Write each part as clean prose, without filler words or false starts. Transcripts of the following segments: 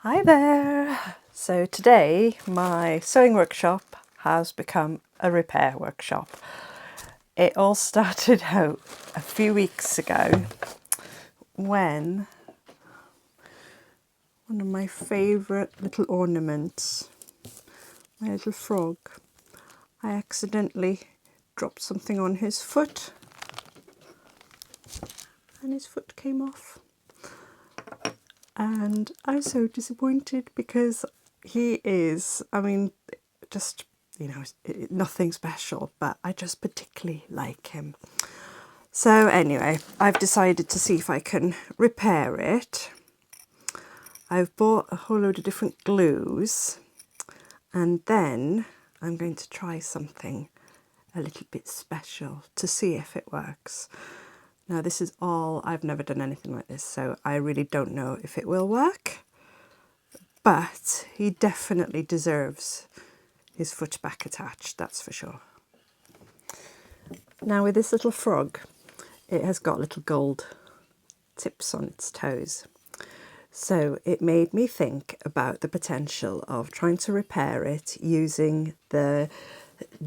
Hi there! So today my sewing workshop has become a repair workshop. It all started out a few weeks ago when one of my favourite little ornaments, my little frog, I accidentally dropped something on his foot and his foot came off. And I'm so disappointed because he is, just, nothing special, but I just particularly like him. So anyway, I've decided to see if I can repair it. I've bought a whole load of different glues, and then I'm going to try something a little bit special to see if it works. Now this is all, I've never done anything like this, so I really don't know if it will work, but he definitely deserves his foot back attached, that's for sure. Now with this little frog, it has got little gold tips on its toes. So it made me think about the potential of trying to repair it using the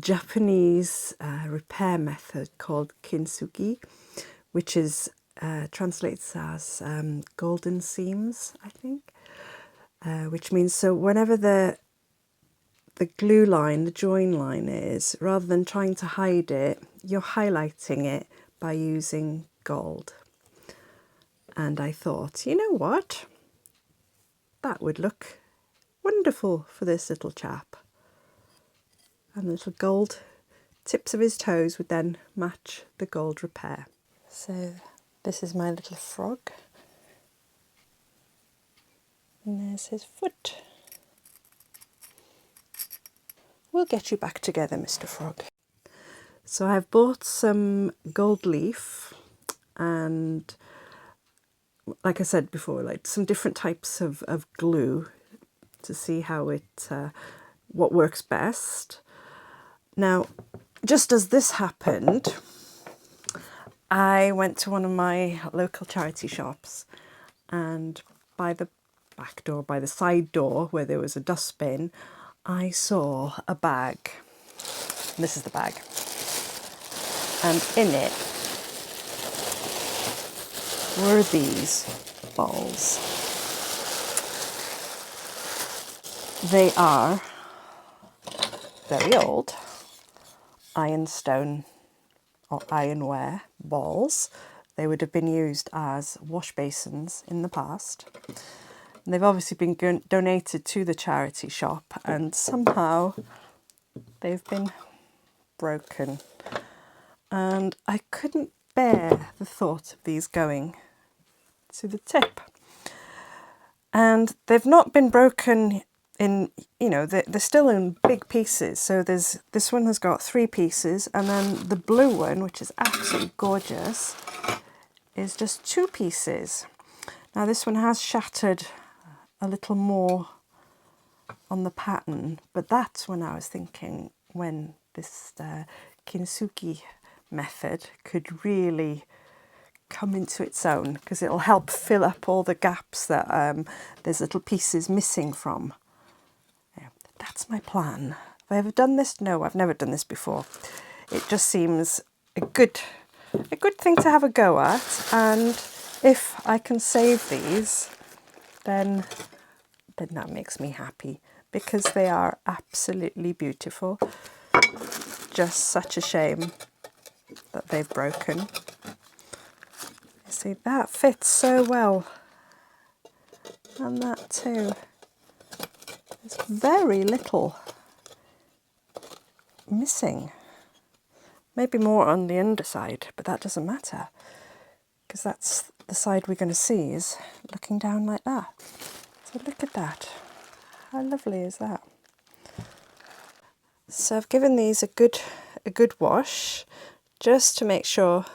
Japanese repair method called Kintsugi, which is translates as golden seams, I think, which means so whenever the glue line, the join line is, rather than trying to hide it, you're highlighting it by using gold. And I thought, you know what? That would look wonderful for this little chap. And the little gold tips of his toes would then match the gold repair. So this is my little frog. And there's his foot. We'll get you back together, Mr. Frog. So I've bought some gold leaf and, like I said before, like some different types of glue to see how it, what works best. Now, just as this happened, I went to one of my local charity shops, and by the back door, by the side door where there was a dustbin, I saw a bag. And this is the bag. And in it were these balls. They are very old ironstone or ironware balls. They would have been used as wash basins in the past. And they've obviously been donated to the charity shop, and somehow they've been broken. And I couldn't bear the thought of these going to the tip. And they've not been broken in, they're still in big pieces. So this one has got 3 pieces, and then the blue one, which is absolutely gorgeous, is just 2 pieces. Now this one has shattered a little more on the pattern, but that's when I was thinking when this Kintsugi method could really come into its own, because it'll help fill up all the gaps that there's little pieces missing from. Yeah, that's my plan. Have I ever done this? No, I've never done this before. It just seems a good thing to have a go at, and if I can save these, then that makes me happy, because they are absolutely beautiful. Just such a shame that they've broken. You see, that fits so well, and that too. There's very little missing. Maybe more on the underside, but that doesn't matter, because that's the side we're going to see is looking down like that. So look at that. How lovely is that? So I've given these a good wash, just to make sure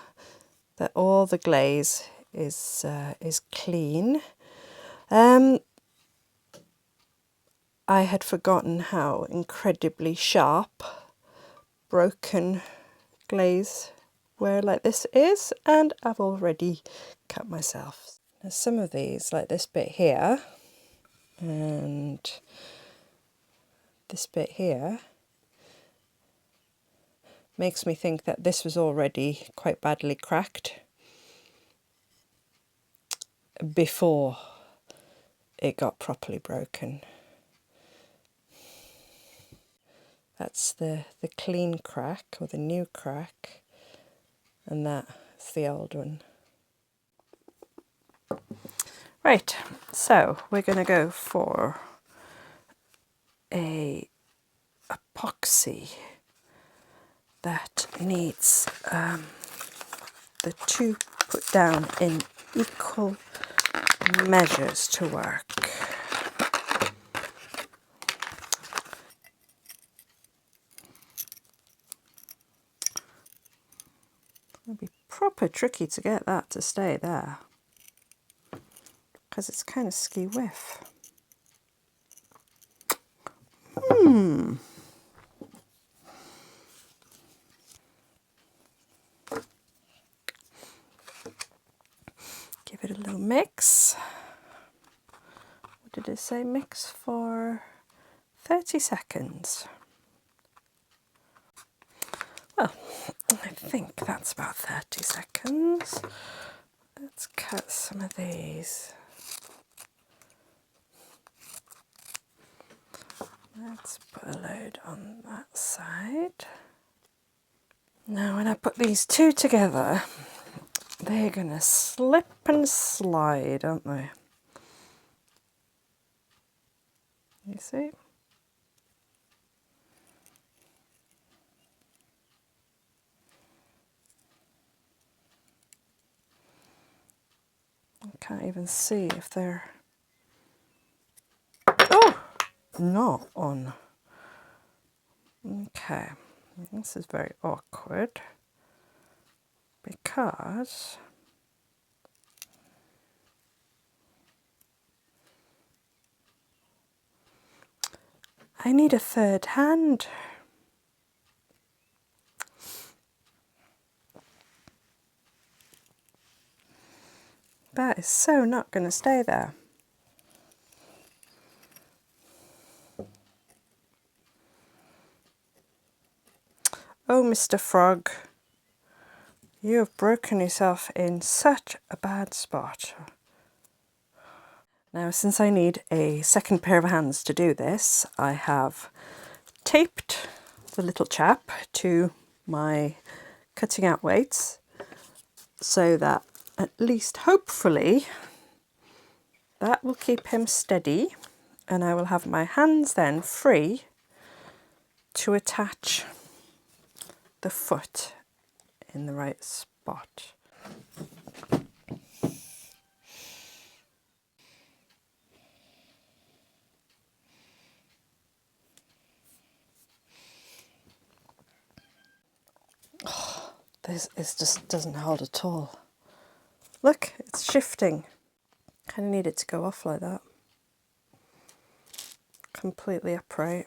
that all the glaze is clean. I had forgotten how incredibly sharp broken glaze ware like this is, and I've already cut myself. Now some of these, like this bit here, And this bit here makes me think that this was already quite badly cracked before it got properly broken. That's the clean crack, or the new crack, and that's the old one. Right, so we're going to go for a epoxy that needs the two put down in equal measures to work. It'll be proper tricky to get that to stay there, because it's kind of ski-whiff. Give it a little mix. What did it say? Mix for 30 seconds. Well, I think that's about 30 seconds. Let's cut some of these. Let's put a load on that side. Now when I put these two together, they're gonna slip and slide, aren't they? You see? I can't even see if they're... Oh! Not on. Okay, this is very awkward because I need a third hand. That is so not going to stay there. Oh, Mr. Frog, you have broken yourself in such a bad spot. Now, since I need a second pair of hands to do this, I have taped the little chap to my cutting out weights so that at least hopefully that will keep him steady, and I will have my hands then free to attach the foot in the right spot. Oh, this just doesn't hold at all. Look, it's shifting. Kind of need it to go off like that. Completely upright.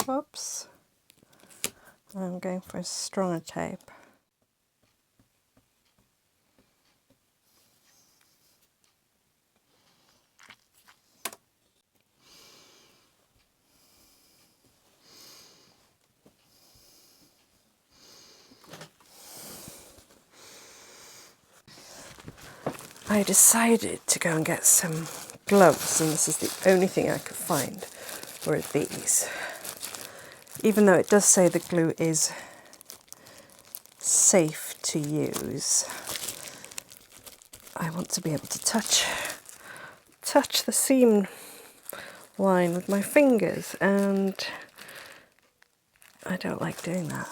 Whoops. I'm going for a stronger tape. I decided to go and get some gloves, and this is the only thing I could find, were these. Even though it does say the glue is safe to use, I want to be able to touch the seam line with my fingers, and I don't like doing that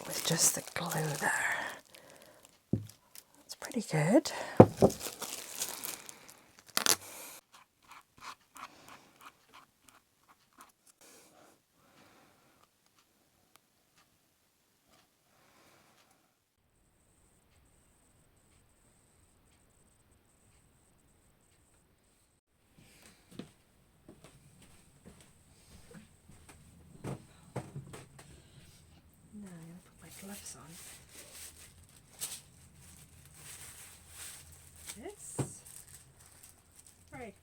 with just the glue there. It's pretty good. Now I'm going to put my gloves on. This. Right.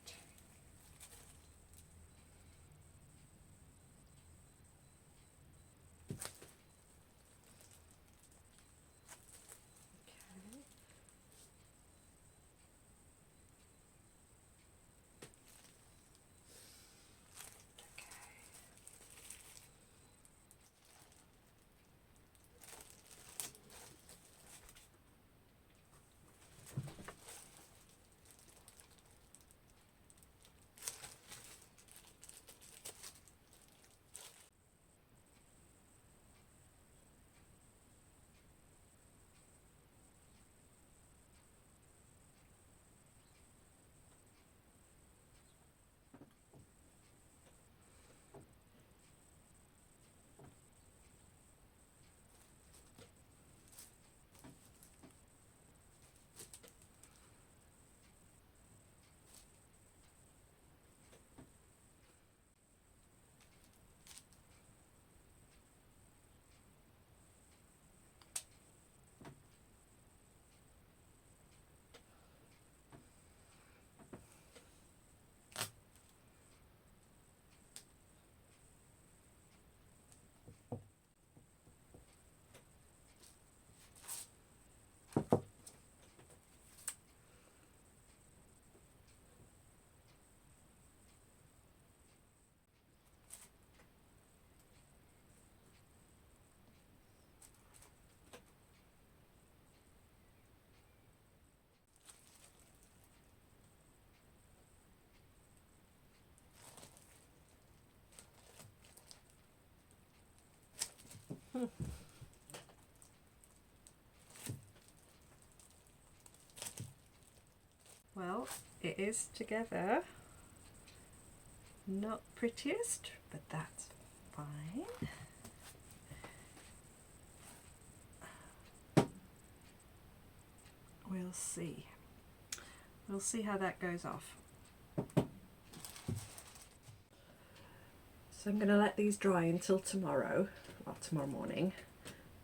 Well, it is together. Not prettiest, but that's fine. We'll see. We'll see how that goes off. So I'm going to let these dry until tomorrow, well, tomorrow morning.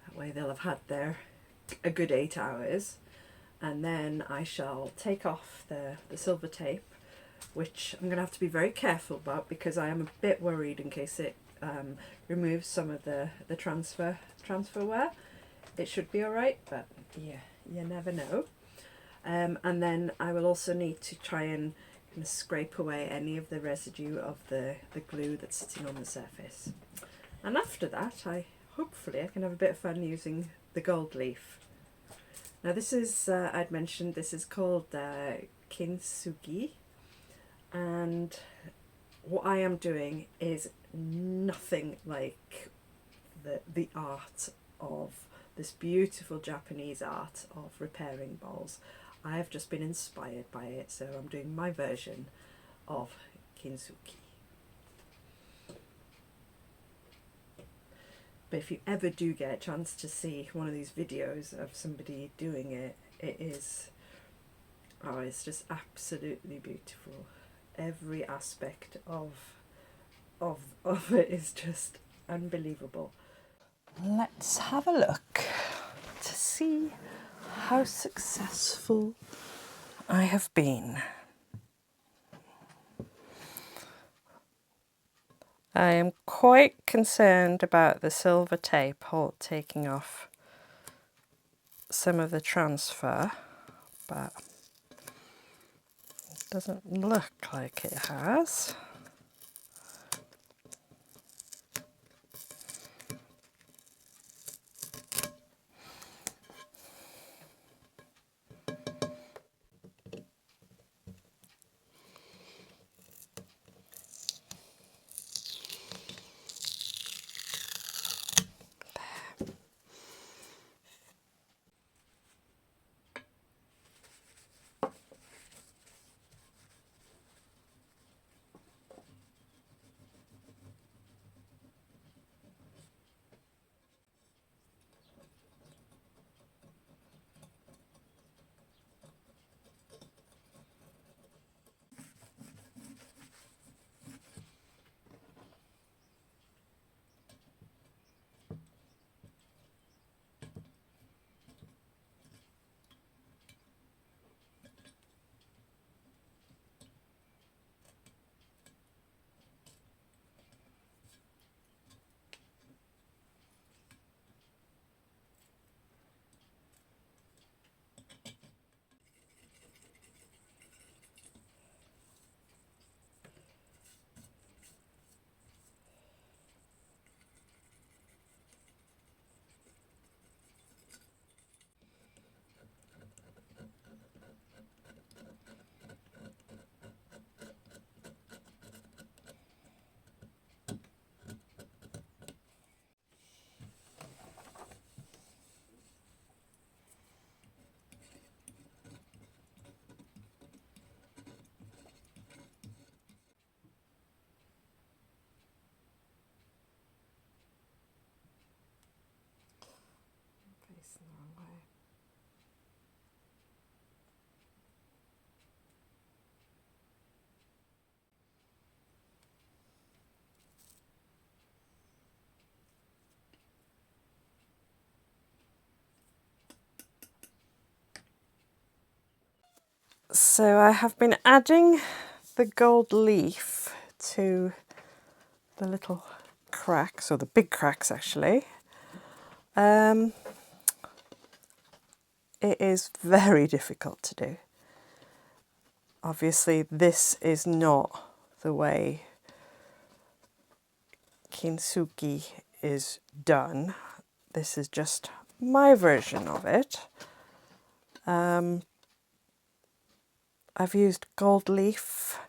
That way they'll have had a good 8 hours. And then I shall take off the silver tape, which I'm going to have to be very careful about because I am a bit worried in case it removes some of the transfer wear. It should be alright, but yeah, you never know. And then I will also need to try and kind of scrape away any of the residue of the glue that's sitting on the surface. And after that, hopefully I can have a bit of fun using the gold leaf. Now this is, I'd mentioned, this is called Kintsugi, and what I am doing is nothing like the art of this beautiful Japanese art of repairing bowls. I have just been inspired by it, so I'm doing my version of kintsugi. But if you ever do get a chance to see one of these videos of somebody doing it, it's just absolutely beautiful. Every aspect of it is just unbelievable. Let's have a look to see how successful I have been. I am quite concerned about the silver tape taking off some of the transfer, but Doesn't look like it has. Facing the wrong way. So I have been adding the gold leaf to the little cracks, or the big cracks actually. It is very difficult to do. Obviously this is not the way kintsugi is done. This is just my version of it. I've used gold leaf,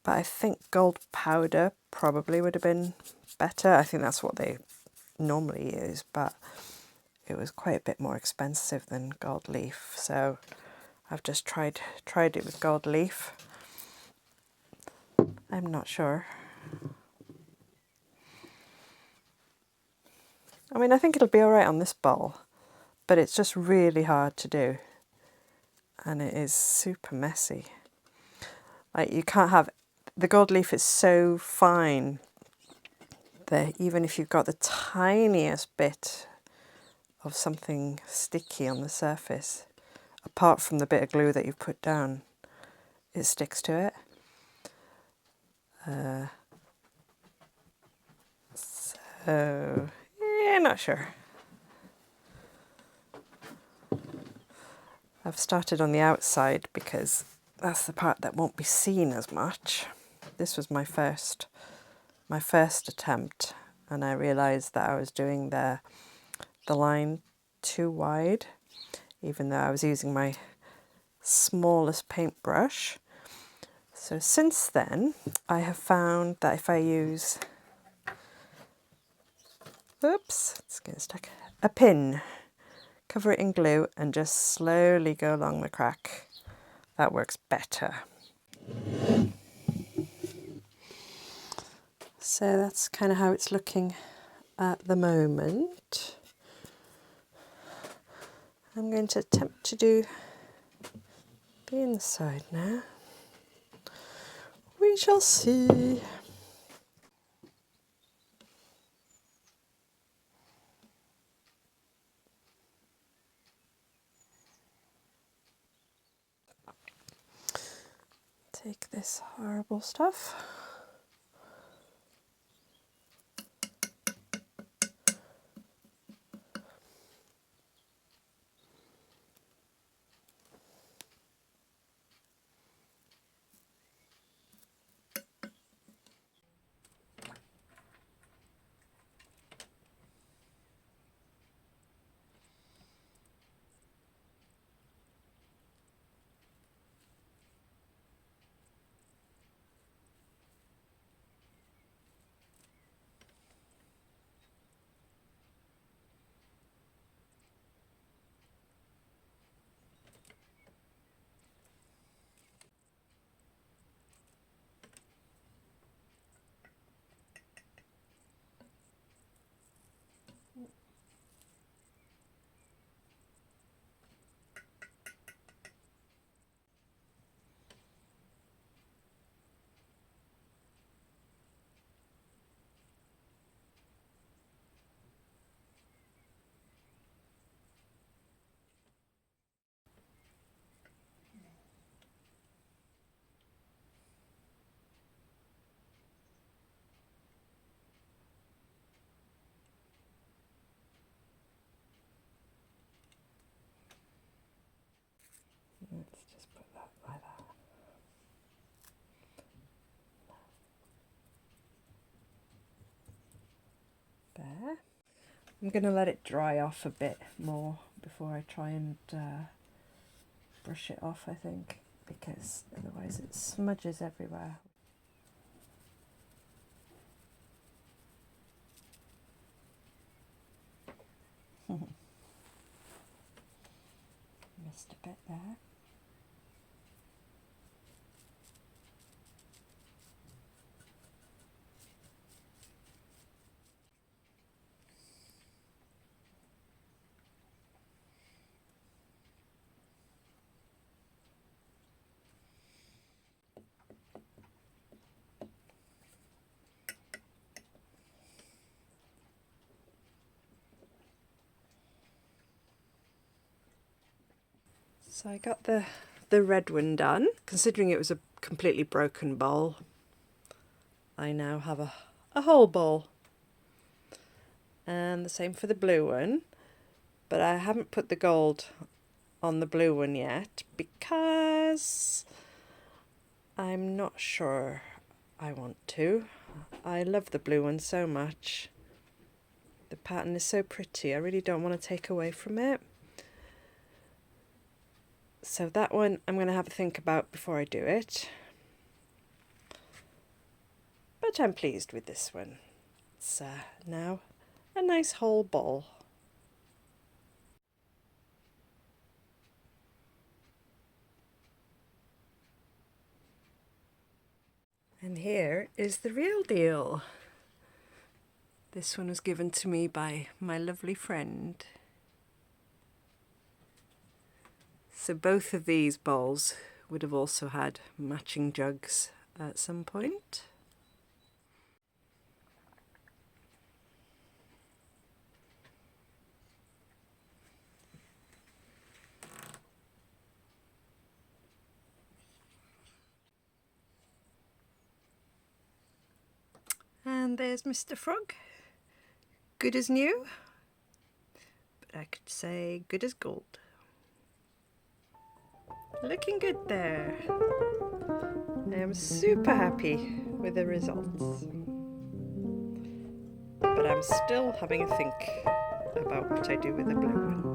but I think gold powder probably would have been better. I think that's what they normally use, but it was quite a bit more expensive than gold leaf. So I've just tried it with gold leaf. I'm not sure. I mean, I think it'll be all right on this bowl, but it's just really hard to do. And it is super messy. Like, you can't have, the gold leaf is so fine that even if you've got the tiniest bit of something sticky on the surface, apart from the bit of glue that you've put down, it sticks to it. So, yeah, not sure. I've started on the outside because that's the part that won't be seen as much. This was my first attempt, and I realised that I was doing the line too wide, even though I was using my smallest paintbrush. So since then, I have found that if I use, oops, it's getting stuck, a pin, cover it in glue and just slowly go along the crack, that works better. So that's kind of how it's looking at the moment. I'm going to attempt to do the inside now. We shall see. Take this horrible stuff. Let's just put that like that. There. I'm going to let it dry off a bit more before I try and brush it off, I think, because otherwise it smudges everywhere. Missed a bit there. So I got the red one done. Considering it was a completely broken bowl, I now have a whole bowl. And the same for the blue one, but I haven't put the gold on the blue one yet because I'm not sure I want to. I love the blue one so much. The pattern is so pretty, I really don't want to take away from it. So that one I'm going to have a think about before I do it. But I'm pleased with this one. It's now a nice whole bowl. And here is the real deal. This one was given to me by my lovely friend. So both of these bowls would have also had matching jugs at some point. And there's Mr. Frog, good as new, but I could say good as gold. Looking good there. I am super happy with the results. But I'm still having a think about what I do with the blue one.